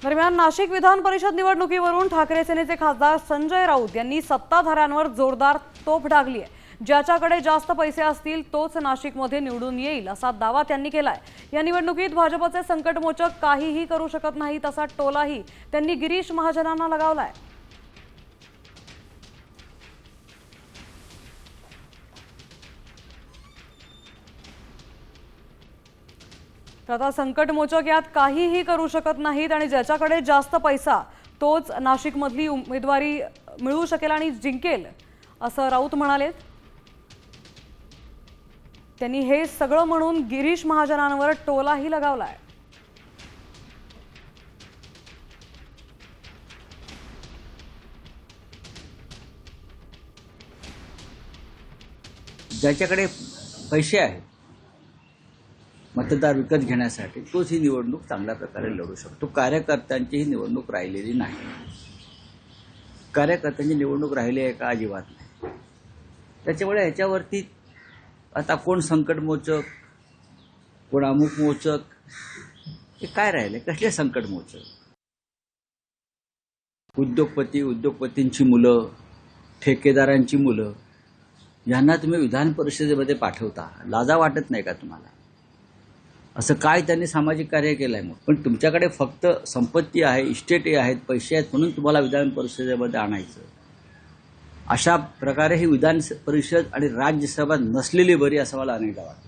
दरम्यान नाशिक विधान परिषद निवडणुकीवरून ठाकरे सेनेचे खासदार संजय राऊत यांनी सत्ताधाऱ्यांवर जोरदार तोफ डागली आहे। ज्याच्याकडे जास्त पैसे असतील तोच नाशिकमध्ये निवडून येईल असा दावा त्यांनी केलाय। या निवडणुकीत भाजपचे संकटमोचक काहीही करू शकत नाहीत असा टोलाही त्यांनी गिरीश महाजनांना लगावलाय। आता संकटमोचक यात काहीही करू शकत नाहीत आणि ज्याच्याकडे जास्त पैसा तोच नाशिकमधली उमेदवारी मिळवू शकेल आणि जिंकेल असं राऊत म्हणाले। त्यांनी हे सगळं म्हणून गिरीश महाजनांवर टोलाही लगावलाय। ज्याच्याकडे पैसे आहेत मतदार विकत घेण्यासाठी तोच ही निवडणूक चांगल्या प्रकारे लढू शकतो। कार्यकर्त्यांची ही निवडणूक राहिलेली नाही। कार्यकर्त्यांची निवडणूक राहिली आहे का? अजिबात नाही। त्याच्यामुळे ह्याच्यावरती आता कोण संकटमोचक, कोण अमुकमोचक, हे काय राहिले? कसले संकटमोचक? उद्योगपतींची मुलं, ठेकेदारांची मुलं यांना तुम्ही विधान परिषदेमध्ये पाठवता, लाजा वाटत नाही का तुम्हाला? असं काय त्यांनी सामाजिक कार्य केलंय? मग पण तुमच्याकडे फक्त संपत्ती आहे, इस्टेटी आहेत, पैसे आहेत म्हणून तुम्हाला विधान परिषदेमध्ये आणायचं, अशा प्रकारे ही विधान परिषद आणि राज्यसभा नसलेली बरी असं मला अनेकदा वाटतं।